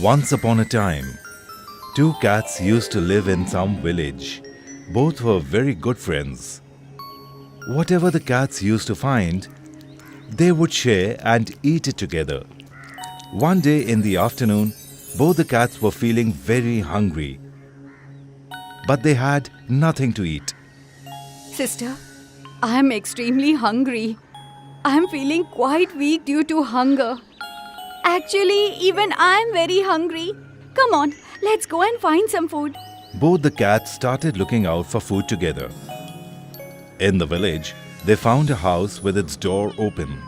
Once upon a time, two cats used to live in some village. Both were very good friends. Whatever the cats used to find, they would share and eat it together. One day in the afternoon, both the cats were feeling very hungry, but they had nothing to eat. Sister, I am extremely hungry. I am feeling quite weak due to hunger. Actually, even I am very hungry. Come on, let's go and find some food. Both the cats started looking out for food together. In the village, they found a house with its door open.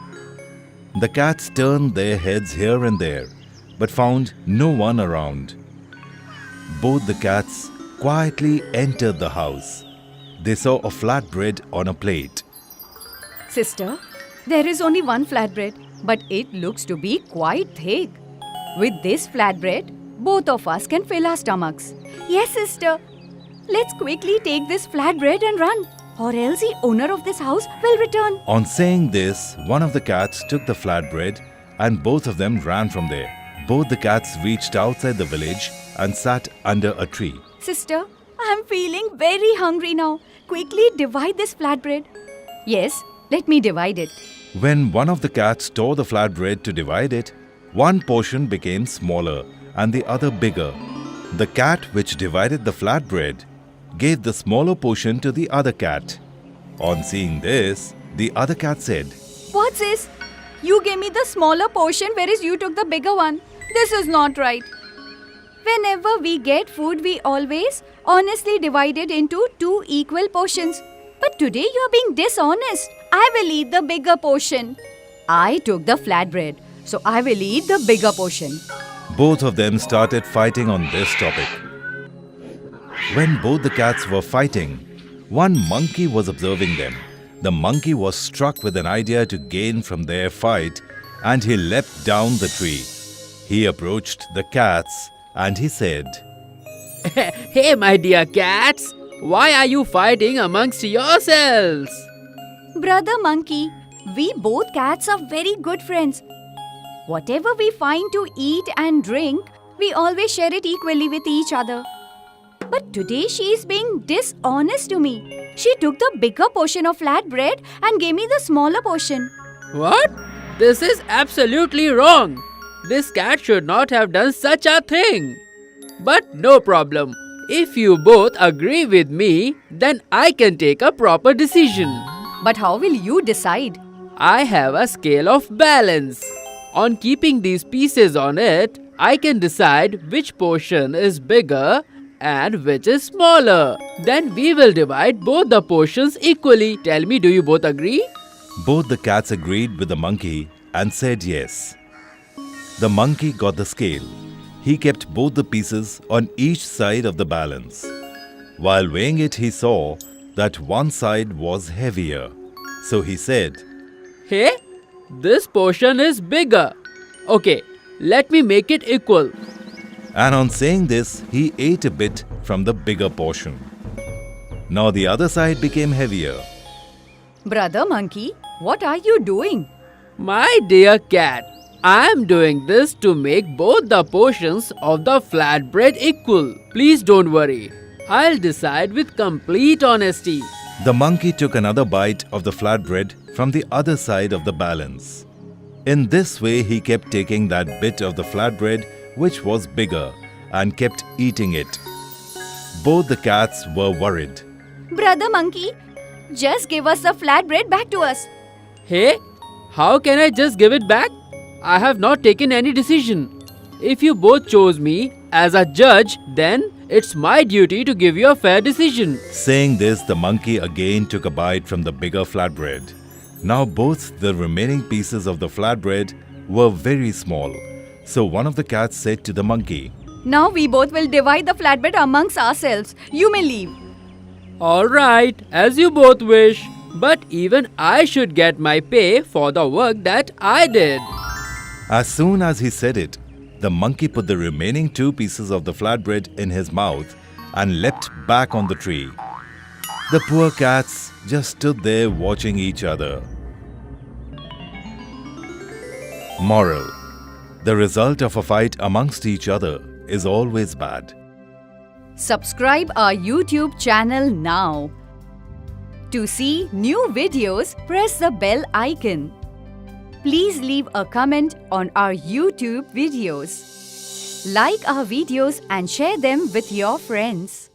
The cats turned their heads here and there, but found no one around. Both the cats quietly entered the house. They saw a flatbread on a plate. Sister, there is only one flatbread, but it looks to be quite thick. With this flatbread, both of us can fill our stomachs. Yes, sister. Let's quickly take this flatbread and run, or else the owner of this house will return. On saying this, one of the cats took the flatbread and both of them ran from there. Both the cats reached outside the village and sat under a tree. Sister, I am feeling very hungry now. Quickly divide this flatbread. Yes, let me divide it. When one of the cats tore the flatbread to divide it, one portion became smaller and the other bigger. The cat which divided the flatbread gave the smaller portion to the other cat. On seeing this, the other cat said, What's this? You gave me the smaller portion whereas you took the bigger one. This is not right. Whenever we get food, we always honestly divide it into two equal portions. But today you are being dishonest. I will eat the bigger portion. I took the flatbread, so I will eat the bigger portion. Both of them started fighting on this topic. When both the cats were fighting, one monkey was observing them. The monkey was struck with an idea to gain from their fight and he leapt down the tree. He approached the cats and he said, Hey, my dear cats, why are you fighting amongst yourselves? Brother Monkey, we both cats are very good friends. Whatever we find to eat and drink, we always share it equally with each other. But today she is being dishonest to me. She took the bigger portion of flatbread and gave me the smaller portion. What? This is absolutely wrong. This cat should not have done such a thing. But no problem. If you both agree with me, then I can take a proper decision. But how will you decide? I have a scale of balance. On keeping these pieces on it, I can decide which portion is bigger and which is smaller. Then we will divide both the portions equally. Tell me, do you both agree? Both the cats agreed with the monkey and said yes. The monkey got the scale. He kept both the pieces on each side of the balance. While weighing it, he saw that one side was heavier. So he said, Hey, this portion is bigger. Okay, let me make it equal. And on saying this, he ate a bit from the bigger portion. Now the other side became heavier. Brother Monkey, what are you doing? My dear cat, I am doing this to make both the portions of the flatbread equal. Please don't worry. I'll decide with complete honesty. The monkey took another bite of the flatbread from the other side of the balance. In this way, he kept taking that bit of the flatbread which was bigger and kept eating it. Both the cats were worried. Brother Monkey, just give us the flatbread back to us. Hey, how can I just give it back? I have not taken any decision. If you both chose me as a judge, then it's my duty to give you a fair decision. Saying this, the monkey again took a bite from the bigger flatbread. Now both the remaining pieces of the flatbread were very small. So one of the cats said to the monkey, Now we both will divide the flatbread amongst ourselves. You may leave. Alright, as you both wish. But even I should get my pay for the work that I did. As soon as he said it, the monkey put the remaining two pieces of the flatbread in his mouth and leapt back on the tree. The poor cats just stood there watching each other. Moral: The result of a fight amongst each other is always bad. Subscribe our YouTube channel now. To see new videos, press the bell icon. Please leave a comment on our YouTube videos. Like our videos and share them with your friends.